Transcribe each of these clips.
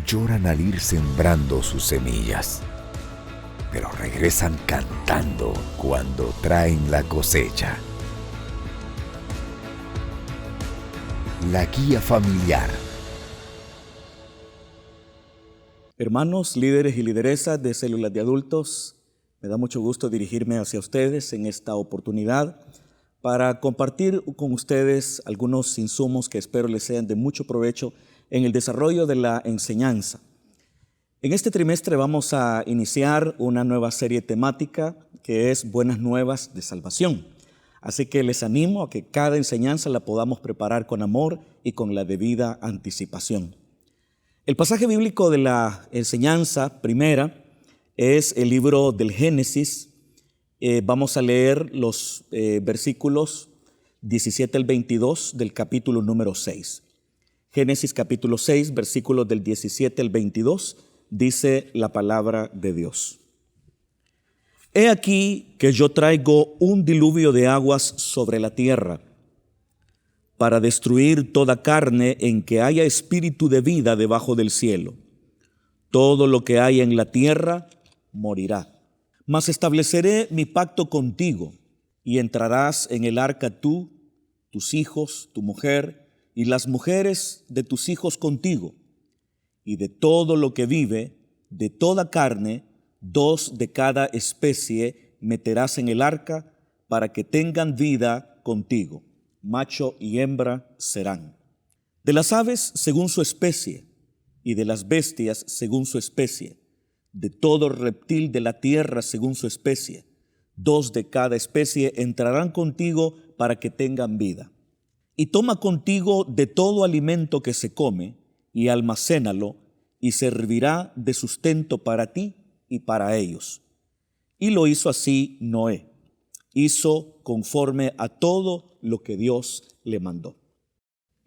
lloran al ir sembrando sus semillas, pero regresan cantando cuando traen la cosecha. La guía familiar. Hermanos, líderes y lideresas de células de adultos, me da mucho gusto dirigirme hacia ustedes en esta oportunidad para compartir con ustedes algunos insumos que espero les sean de mucho provecho en el desarrollo de la enseñanza. En este trimestre vamos a iniciar una nueva serie temática que es Buenas Nuevas de Salvación. Así que les animo a que cada enseñanza la podamos preparar con amor y con la debida anticipación. El pasaje bíblico de la enseñanza primera es el libro del Génesis. Vamos a leer los versículos 17 al 22 del capítulo número 6. Génesis capítulo 6, versículos del 17 al 22, dice la palabra de Dios. He aquí que yo traigo un diluvio de aguas sobre la tierra, para destruir toda carne en que haya espíritu de vida debajo del cielo. Todo lo que hay en la tierra morirá. Mas estableceré mi pacto contigo, y entrarás en el arca tú, tus hijos, tu mujer, y las mujeres de tus hijos contigo. Y de todo lo que vive, de toda carne, 2 de cada especie meterás en el arca, para que tengan vida contigo. Macho y hembra serán. De las aves según su especie, y de las bestias según su especie, de todo reptil de la tierra según su especie, 2 de cada especie entrarán contigo para que tengan vida. Y toma contigo de todo alimento que se come, y almacénalo, y servirá de sustento para ti y para ellos. Y lo hizo así Noé. Hizo conforme a todo lo que Dios le mandó.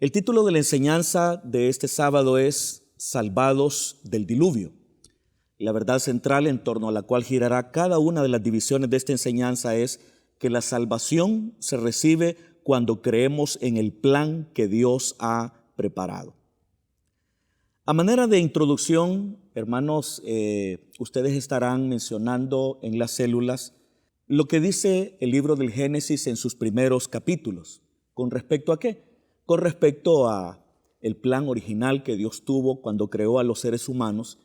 El título de la enseñanza de este sábado es Salvados del diluvio. La verdad central en torno a la cual girará cada una de las divisiones de esta enseñanza es que la salvación se recibe cuando creemos en el plan que Dios ha preparado. A manera de introducción, hermanos, ustedes estarán mencionando en las células lo que dice el libro del Génesis en sus primeros capítulos. ¿Con respecto a qué? Con respecto a el plan original que Dios tuvo cuando creó a los seres humanos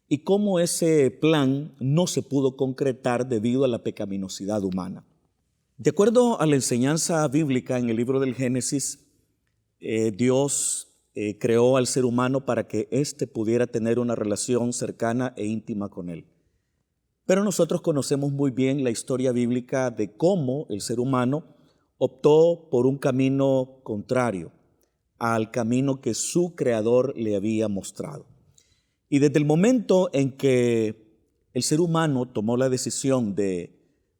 y cómo ese plan no se pudo concretar debido a la pecaminosidad humana. De acuerdo a la enseñanza bíblica en el libro del Génesis, Dios creó al ser humano para que éste pudiera tener una relación cercana e íntima con él. Pero nosotros conocemos muy bien la historia bíblica de cómo el ser humano optó por un camino contrario al camino que su creador le había mostrado. Y desde el momento en que el ser humano tomó la decisión de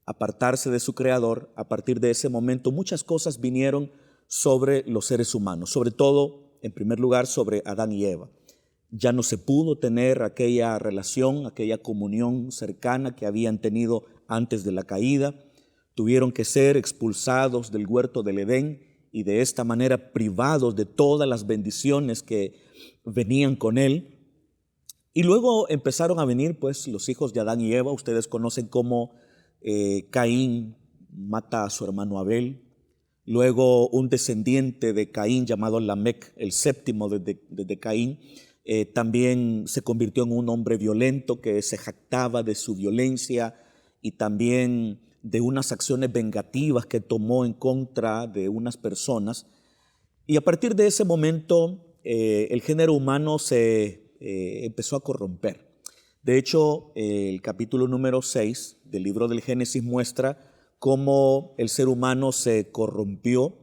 apartarse de su creador, a partir de ese momento muchas cosas vinieron sobre los seres humanos, sobre todo, en primer lugar, sobre Adán y Eva. Ya no se pudo tener aquella relación, aquella comunión cercana que habían tenido antes de la caída. Tuvieron que ser expulsados del huerto del Edén y de esta manera privados de todas las bendiciones que venían con él. Y luego empezaron a venir pues los hijos de Adán y Eva. Ustedes conocen cómo Caín mata a su hermano Abel. Luego un descendiente de Caín llamado Lamec, el séptimo de Caín, también se convirtió en un hombre violento que se jactaba de su violencia y también de unas acciones vengativas que tomó en contra de unas personas. Y a partir de ese momento el género humano se empezó a corromper. De hecho, el capítulo número 6 del libro del Génesis muestra cómo el ser humano se corrompió,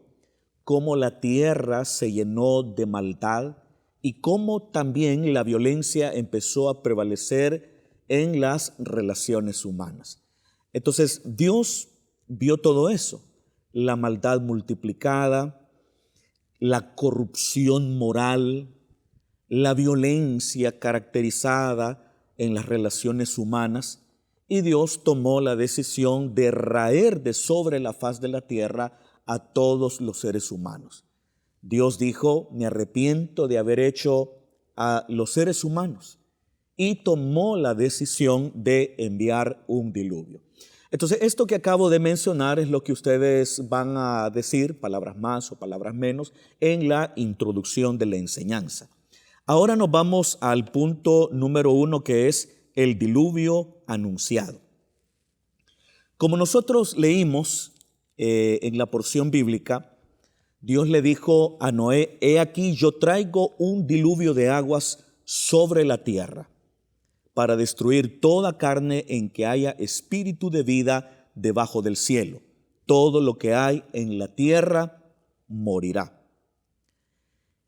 cómo la tierra se llenó de maldad y cómo también la violencia empezó a prevalecer en las relaciones humanas. Entonces, Dios vio todo eso, la maldad multiplicada, la corrupción moral, la violencia caracterizada en las relaciones humanas, y Dios tomó la decisión de raer de sobre la faz de la tierra a todos los seres humanos. Dios dijo: me arrepiento de haber hecho a los seres humanos y tomó la decisión de enviar un diluvio. Entonces, esto que acabo de mencionar es lo que ustedes van a decir, palabras más o palabras menos, en la introducción de la enseñanza. Ahora nos vamos al punto número 1, que es el diluvio anunciado. Como nosotros leímos en la porción bíblica, Dios le dijo a Noé: he aquí yo traigo un diluvio de aguas sobre la tierra para destruir toda carne en que haya espíritu de vida debajo del cielo. Todo lo que hay en la tierra morirá.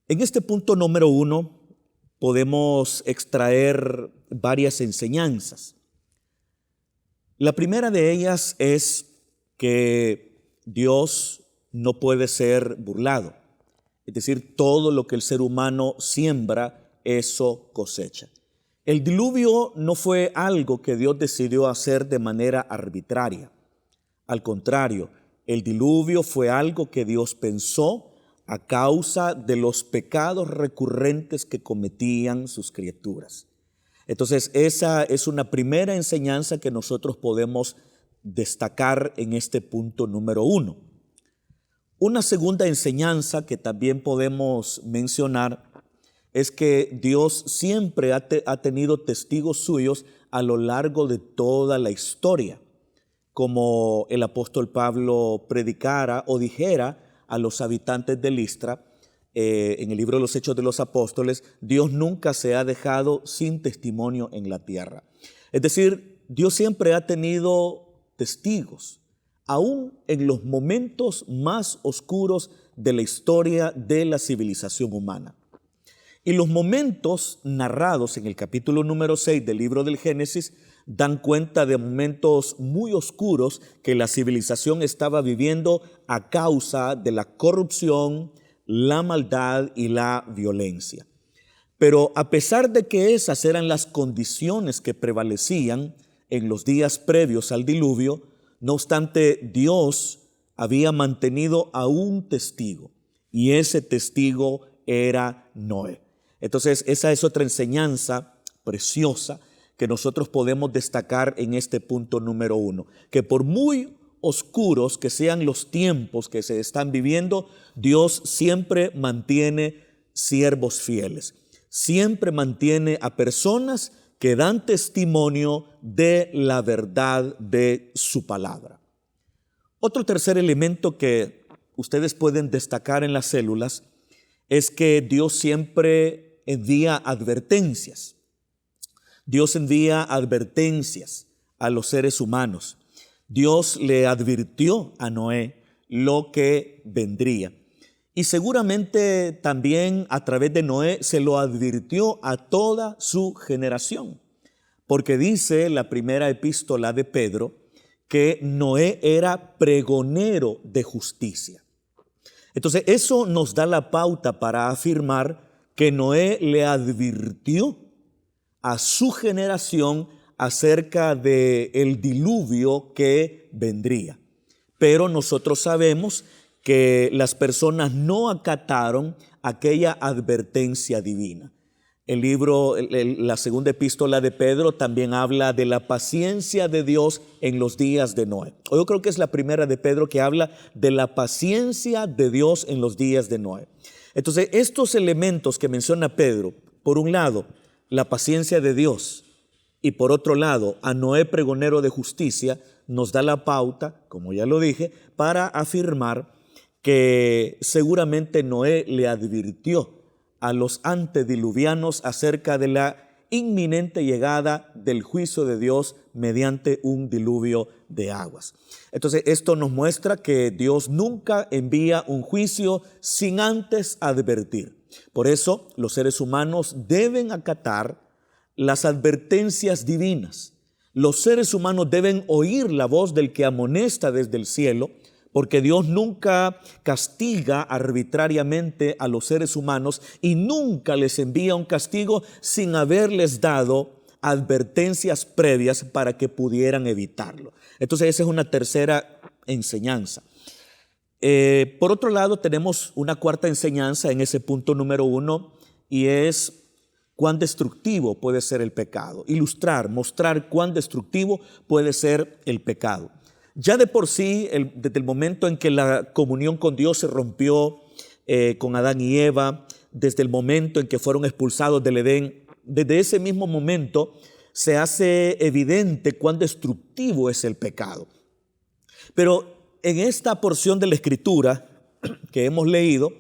En este punto número 1 podemos extraer varias enseñanzas. La primera de ellas es que Dios no puede ser burlado. Es decir, todo lo que el ser humano siembra, eso cosecha. El diluvio no fue algo que Dios decidió hacer de manera arbitraria. Al contrario, el diluvio fue algo que Dios pensó a causa de los pecados recurrentes que cometían sus criaturas. Entonces, esa es una primera enseñanza que nosotros podemos destacar en este punto número 1. Una segunda enseñanza que también podemos mencionar es que Dios siempre ha tenido testigos suyos a lo largo de toda la historia. Como el apóstol Pablo predicara o dijera a los habitantes de Listra, en el libro de los Hechos de los Apóstoles, Dios nunca se ha dejado sin testimonio en la tierra. Es decir, Dios siempre ha tenido testigos, aún en los momentos más oscuros de la historia de la civilización humana. Y los momentos narrados en el capítulo número 6 del libro del Génesis dan cuenta de momentos muy oscuros que la civilización estaba viviendo a causa de la corrupción, la maldad y la violencia. Pero a pesar de que esas eran las condiciones que prevalecían en los días previos al diluvio, no obstante, Dios había mantenido a un testigo, y ese testigo era Noé. Entonces, esa es otra enseñanza preciosa que nosotros podemos destacar en este punto número 1, que por muy oscuros que sean los tiempos que se están viviendo, Dios siempre mantiene siervos fieles, siempre mantiene a personas que dan testimonio de la verdad de su palabra. Otro tercer elemento que ustedes pueden destacar en las células es que Dios siempre envía advertencias. Dios envía advertencias a los seres humanos. Dios le advirtió a Noé lo que vendría. Y seguramente también a través de Noé se lo advirtió a toda su generación. Porque dice la primera epístola de Pedro que Noé era pregonero de justicia. Entonces, eso nos da la pauta para afirmar que Noé le advirtió a su generación acerca del diluvio que vendría. Pero nosotros sabemos que las personas no acataron aquella advertencia divina. La segunda epístola de Pedro también habla de la paciencia de Dios en los días de Noé. Yo creo que es la primera de Pedro que habla de la paciencia de Dios en los días de Noé. Entonces, estos elementos que menciona Pedro, por un lado, la paciencia de Dios, y por otro lado, a Noé pregonero de justicia, nos da la pauta, como ya lo dije, para afirmar que seguramente Noé le advirtió a los antediluvianos acerca de la inminente llegada del juicio de Dios mediante un diluvio de aguas. Entonces, esto nos muestra que Dios nunca envía un juicio sin antes advertir. Por eso, los seres humanos deben acatar las advertencias divinas. Los seres humanos deben oír la voz del que amonesta desde el cielo, porque Dios nunca castiga arbitrariamente a los seres humanos y nunca les envía un castigo sin haberles dado advertencias previas para que pudieran evitarlo. Entonces, esa es una tercera enseñanza. Por otro lado, tenemos una cuarta enseñanza en ese punto número 1, y es cuán destructivo puede ser el pecado, ilustrar, mostrar cuán destructivo puede ser el pecado. Ya de por sí, desde el momento en que la comunión con Dios se rompió con Adán y Eva, desde el momento en que fueron expulsados del Edén, desde ese mismo momento se hace evidente cuán destructivo es el pecado. Pero en esta porción de la Escritura que hemos leído,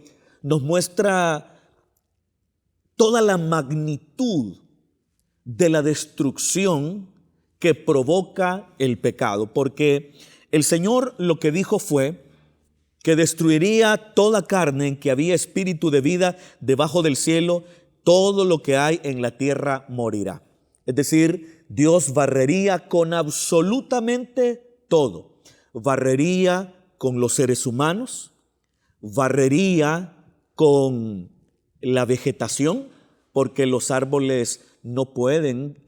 nos muestra toda la magnitud de la destrucción que provoca el pecado, porque el Señor lo que dijo fue que destruiría toda carne en que había espíritu de vida debajo del cielo, todo lo que hay en la tierra morirá. Es decir, Dios barrería con absolutamente todo. Barrería con los seres humanos, barrería con la vegetación, porque los árboles no pueden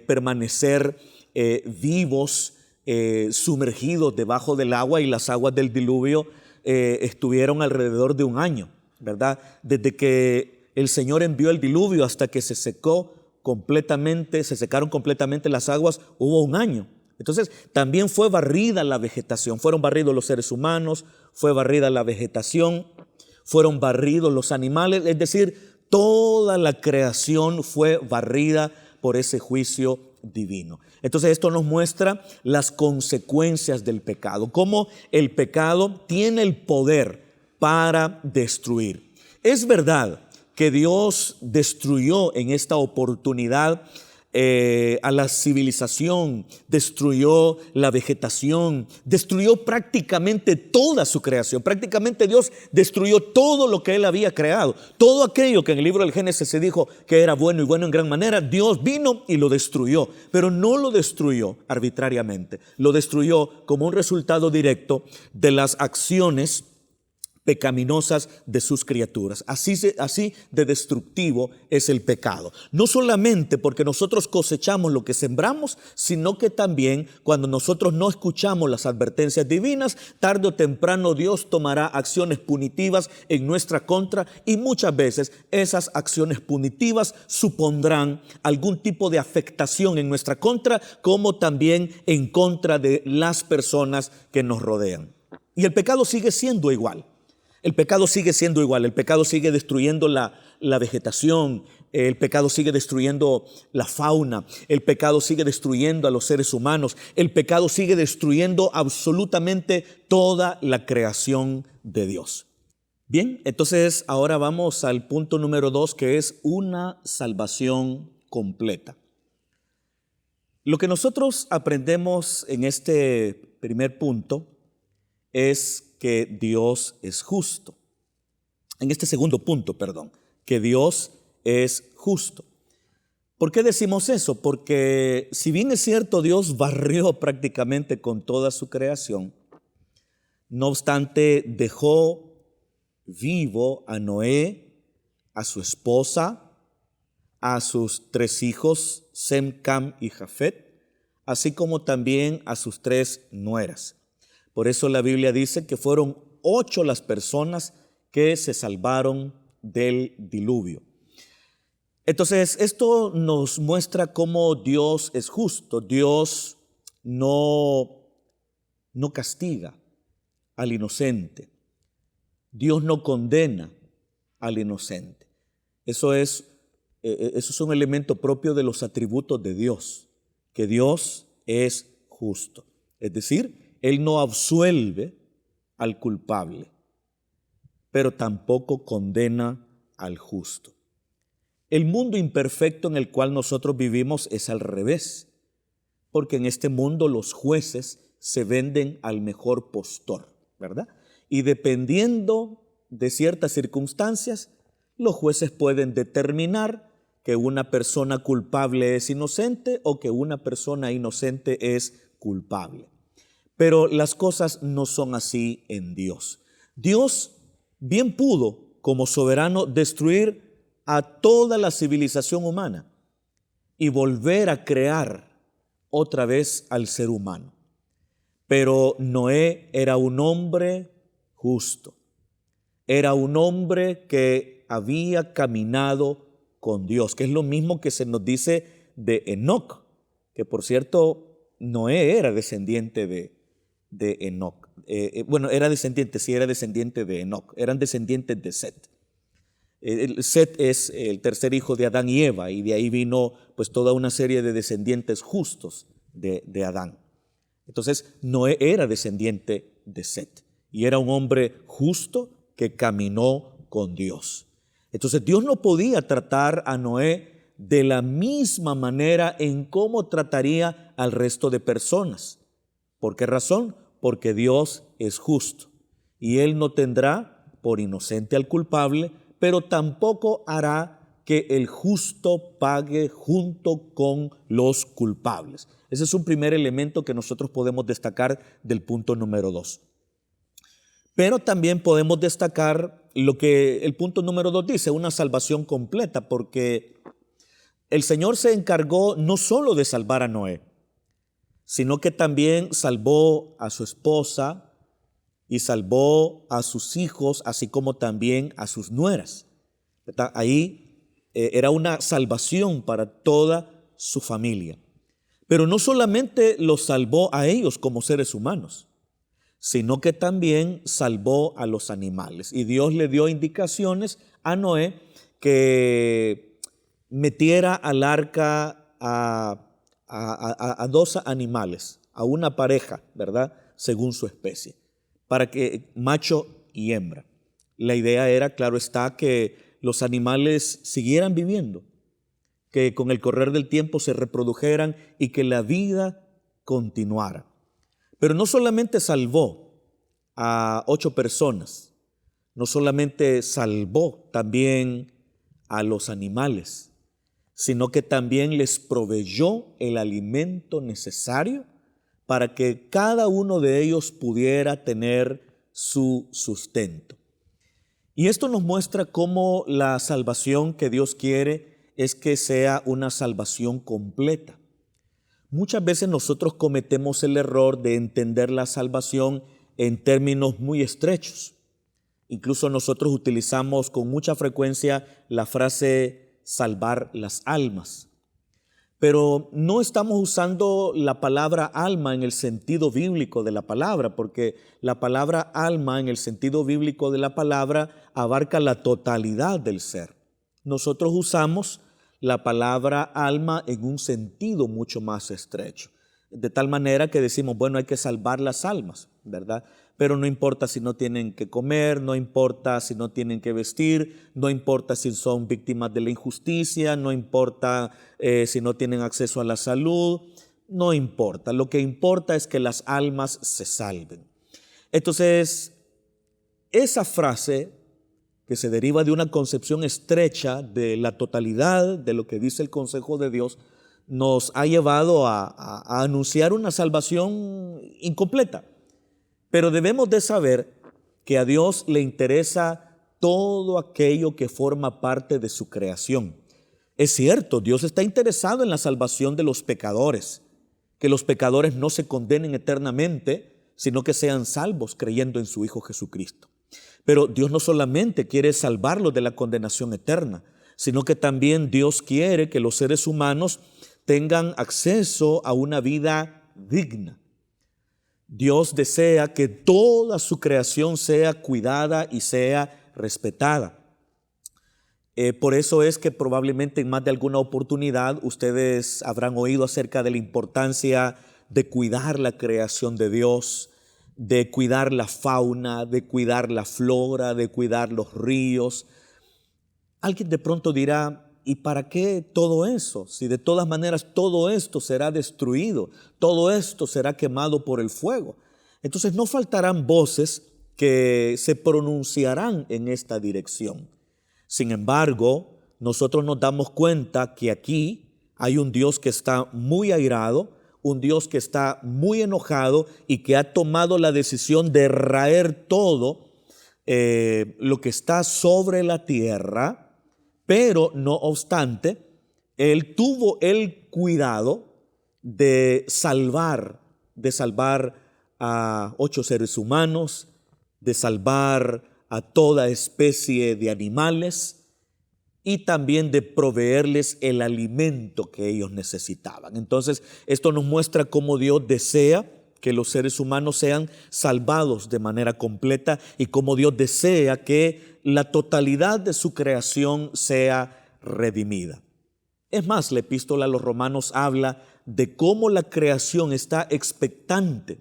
permanecer vivos, sumergidos debajo del agua, y las aguas del diluvio estuvieron alrededor de un año, ¿verdad? Desde que el Señor envió el diluvio hasta que se secaron completamente las aguas, hubo un año. Entonces también fue barrida la vegetación, fueron barridos los seres humanos, fue barrida la vegetación, fueron barridos los animales, es decir, toda la creación fue barrida por ese juicio divino. Entonces esto nos muestra las consecuencias del pecado, cómo el pecado tiene el poder para destruir. Es verdad que Dios destruyó en esta oportunidad a la civilización, destruyó la vegetación, destruyó prácticamente toda su creación. Prácticamente Dios destruyó todo lo que Él había creado. Todo aquello que en el libro del Génesis se dijo que era bueno y bueno en gran manera, Dios vino y lo destruyó. Pero no lo destruyó arbitrariamente, lo destruyó como un resultado directo de las acciones pecaminosas de sus criaturas. Así de destructivo es el pecado. No solamente porque nosotros cosechamos lo que sembramos, sino que también cuando nosotros no escuchamos las advertencias divinas, tarde o temprano Dios tomará acciones punitivas en nuestra contra, y muchas veces esas acciones punitivas supondrán algún tipo de afectación en nuestra contra, como también en contra de las personas que nos rodean. Y el pecado sigue siendo igual. El pecado sigue siendo igual, el pecado sigue destruyendo la vegetación, el pecado sigue destruyendo la fauna, el pecado sigue destruyendo a los seres humanos, el pecado sigue destruyendo absolutamente toda la creación de Dios. Bien, entonces ahora vamos al punto número 2, que es una salvación completa. Lo que nosotros aprendemos en este primer punto es que Dios es justo. En este segundo punto, que Dios es justo. ¿Por qué decimos eso? Porque si bien es cierto, Dios barrió prácticamente con toda su creación, no obstante dejó vivo a Noé, a su esposa, a sus 3 hijos, Sem, Cam y Jafet, así como también a sus 3 nueras. Por eso la Biblia dice que fueron 8 las personas que se salvaron del diluvio. Entonces, esto nos muestra cómo Dios es justo. Dios no castiga al inocente. Dios no condena al inocente. Eso es un elemento propio de los atributos de Dios, que Dios es justo. Es decir, Él no absuelve al culpable, pero tampoco condena al justo. El mundo imperfecto en el cual nosotros vivimos es al revés, porque en este mundo los jueces se venden al mejor postor, ¿verdad? Y dependiendo de ciertas circunstancias, los jueces pueden determinar que una persona culpable es inocente o que una persona inocente es culpable. Pero las cosas no son así en Dios. Dios bien pudo, como soberano, destruir a toda la civilización humana y volver a crear otra vez al ser humano. Pero Noé era un hombre justo. Era un hombre que había caminado con Dios, que es lo mismo que se nos dice de Enoc, que por cierto Noé era descendiente de Enoc. Era descendiente de Enoc, eran descendientes de Set. Set es el tercer hijo de Adán y Eva, y de ahí vino pues toda una serie de descendientes justos de Adán. Entonces Noé era descendiente de Set y era un hombre justo que caminó con Dios. Entonces Dios no podía tratar a Noé de la misma manera en cómo trataría al resto de personas. ¿Por qué razón? Porque Dios es justo y Él no tendrá por inocente al culpable, pero tampoco hará que el justo pague junto con los culpables. Ese es un primer elemento que nosotros podemos destacar del punto número 2. Pero también podemos destacar lo que el punto número 2 dice, una salvación completa, porque el Señor se encargó no solo de salvar a Noé, sino que también salvó a su esposa y salvó a sus hijos, así como también a sus nueras. Ahí era una salvación para toda su familia. Pero no solamente los salvó a ellos como seres humanos, sino que también salvó a los animales. Y Dios le dio indicaciones a Noé que metiera al arca a dos animales, a una pareja, ¿verdad? Según su especie, para que macho y hembra. La idea era, claro está, que los animales siguieran viviendo, que con el correr del tiempo se reprodujeran y que la vida continuara. Pero no solamente salvó a 8 personas, no solamente salvó también a los animales, sino que también les proveyó el alimento necesario para que cada uno de ellos pudiera tener su sustento. Y esto nos muestra cómo la salvación que Dios quiere es que sea una salvación completa. Muchas veces nosotros cometemos el error de entender la salvación en términos muy estrechos. Incluso nosotros utilizamos con mucha frecuencia la frase salvar las almas. Pero no estamos usando la palabra alma en el sentido bíblico de la palabra, porque la palabra alma en el sentido bíblico de la palabra abarca la totalidad del ser. Nosotros usamos la palabra alma en un sentido mucho más estrecho, de tal manera que decimos, bueno, hay que salvar las almas, ¿verdad? Pero no importa si no tienen que comer, no importa si no tienen que vestir, no importa si son víctimas de la injusticia, no importa si no tienen acceso a la salud, no importa. Lo que importa es que las almas se salven. Entonces, esa frase que se deriva de una concepción estrecha de la totalidad de lo que dice el consejo de Dios, nos ha llevado a anunciar una salvación incompleta. Pero debemos de saber que a Dios le interesa todo aquello que forma parte de su creación. Es cierto, Dios está interesado en la salvación de los pecadores, que los pecadores no se condenen eternamente, sino que sean salvos creyendo en su Hijo Jesucristo. Pero Dios no solamente quiere salvarlos de la condenación eterna, sino que también Dios quiere que los seres humanos tengan acceso a una vida digna. Dios desea que toda su creación sea cuidada y sea respetada. Por eso es que probablemente en más de alguna oportunidad ustedes habrán oído acerca de la importancia de cuidar la creación de Dios, de cuidar la fauna, de cuidar la flora, de cuidar los ríos. Alguien de pronto dirá, ¿y para qué todo eso? Si de todas maneras todo esto será destruido, todo esto será quemado por el fuego. Entonces no faltarán voces que se pronunciarán en esta dirección. Sin embargo, nosotros nos damos cuenta que aquí hay un Dios que está muy airado, un Dios que está muy enojado y que ha tomado la decisión de raer todo lo que está sobre la tierra. Pero no obstante, Él tuvo el cuidado de salvar a 8 seres humanos, de salvar a toda especie de animales, y también de proveerles el alimento que ellos necesitaban. Entonces, esto nos muestra cómo Dios desea que los seres humanos sean salvados de manera completa y cómo Dios desea que la totalidad de su creación sea redimida. Es más, la epístola a los Romanos habla de cómo la creación está expectante,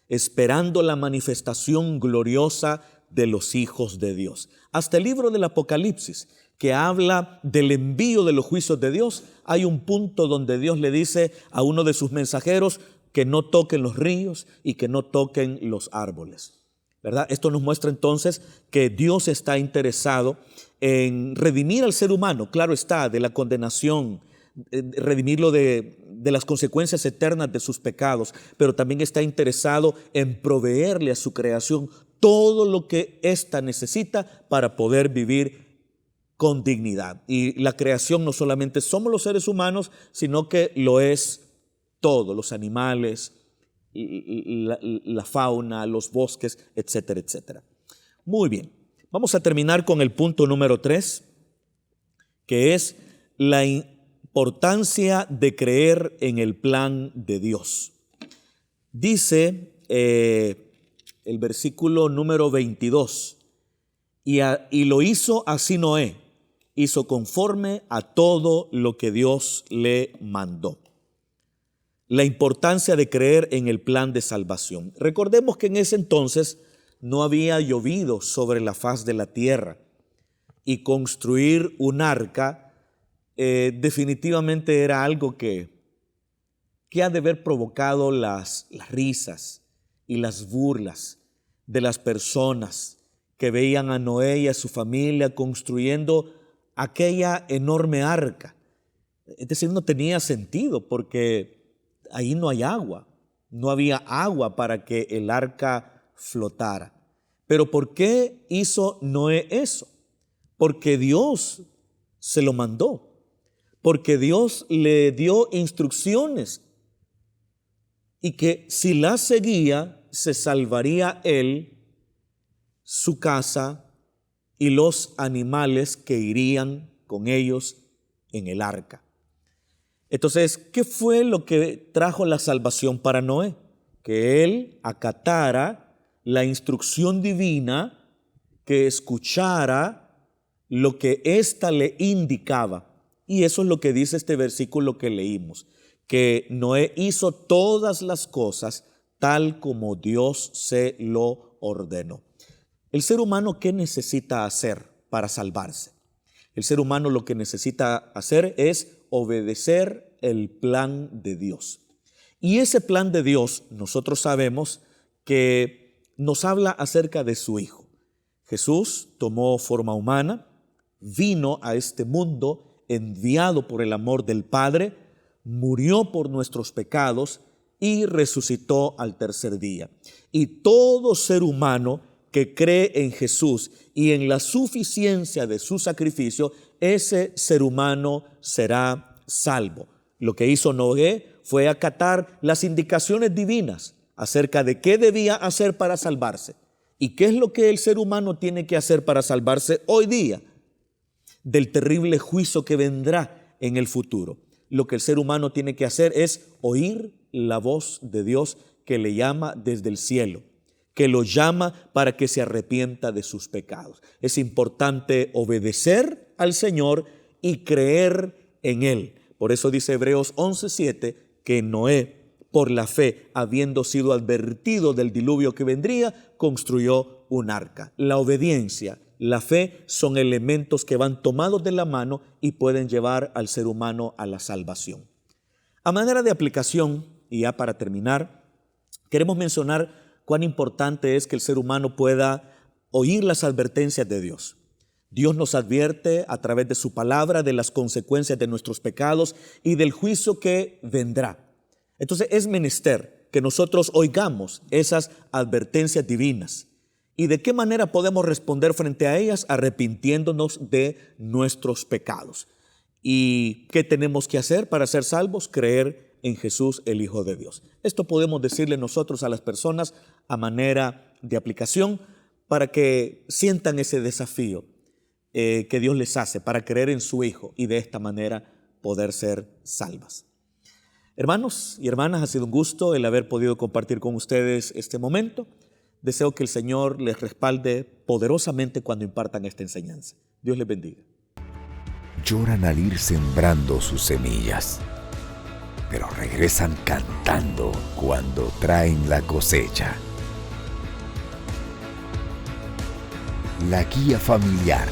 esperando la manifestación gloriosa de los hijos de Dios. Hasta el libro del Apocalipsis, que habla del envío de los juicios de Dios, hay un punto donde Dios le dice a uno de sus mensajeros que no toquen los ríos y que no toquen los árboles, ¿verdad? Esto nos muestra entonces que Dios está interesado en redimir al ser humano, claro está, de la condenación, redimirlo de las consecuencias eternas de sus pecados, pero también está interesado en proveerle a su creación todo lo que ésta necesita para poder vivir con dignidad. Y la creación no solamente somos los seres humanos, sino que lo es todo, los animales, la fauna, los bosques, etcétera, etcétera. Muy bien, vamos a terminar con el punto número 3, que es la importancia de creer en el plan de Dios. Dice el versículo número 22, y lo hizo así Noé, hizo conforme a todo lo que Dios le mandó. La importancia de creer en el plan de salvación. Recordemos que en ese entonces no había llovido sobre la faz de la tierra y construir un arca definitivamente era algo que ha de haber provocado las risas y las burlas de las personas que veían a Noé y a su familia construyendo aquella enorme arca. Es decir, no tenía sentido porque ahí no hay agua, no había agua para que el arca flotara. Pero ¿por qué hizo Noé eso? Porque Dios se lo mandó, porque Dios le dio instrucciones y que si las seguía se salvaría él, su casa y los animales que irían con ellos en el arca. Entonces, ¿qué fue lo que trajo la salvación para Noé? Que él acatara la instrucción divina, que escuchara lo que ésta le indicaba. Y eso es lo que dice este versículo que leímos, que Noé hizo todas las cosas tal como Dios se lo ordenó. El ser humano, ¿qué necesita hacer para salvarse? El ser humano lo que necesita hacer es obedecer el plan de Dios. Y ese plan de Dios, nosotros sabemos que nos habla acerca de su Hijo. Jesús tomó forma humana, vino a este mundo enviado por el amor del Padre, murió por nuestros pecados y resucitó al tercer día. Y todo ser humano que cree en Jesús y en la suficiencia de su sacrificio, ese ser humano será salvo. Lo que hizo Noé fue acatar las indicaciones divinas acerca de qué debía hacer para salvarse. ¿Y qué es lo que el ser humano tiene que hacer para salvarse hoy día del terrible juicio que vendrá en el futuro? Lo que el ser humano tiene que hacer es oír la voz de Dios que le llama desde el cielo, que lo llama para que se arrepienta de sus pecados. Es importante obedecer al Señor y creer en Él. Por eso dice Hebreos 11:7 que Noé, por la fe, habiendo sido advertido del diluvio que vendría, construyó un arca. La obediencia, la fe son elementos que van tomados de la mano y pueden llevar al ser humano a la salvación. A manera de aplicación, y ya para terminar, queremos mencionar cuán importante es que el ser humano pueda oír las advertencias de Dios. Dios nos advierte a través de su palabra de las consecuencias de nuestros pecados y del juicio que vendrá. Entonces es menester que nosotros oigamos esas advertencias divinas. ¿Y de qué manera podemos responder frente a ellas? Arrepintiéndonos de nuestros pecados. ¿Y qué tenemos que hacer para ser salvos? Creer en Jesús, el Hijo de Dios. Esto podemos decirle nosotros a las personas a manera de aplicación para que sientan ese desafío. que Dios les hace para creer en su Hijo y de esta manera poder ser salvas. Hermanos y hermanas, ha sido un gusto el haber podido compartir con ustedes este momento. Deseo que el Señor les respalde poderosamente cuando impartan esta enseñanza. Dios les bendiga. Lloran al ir sembrando sus semillas, pero regresan cantando cuando traen la cosecha. La guía familiar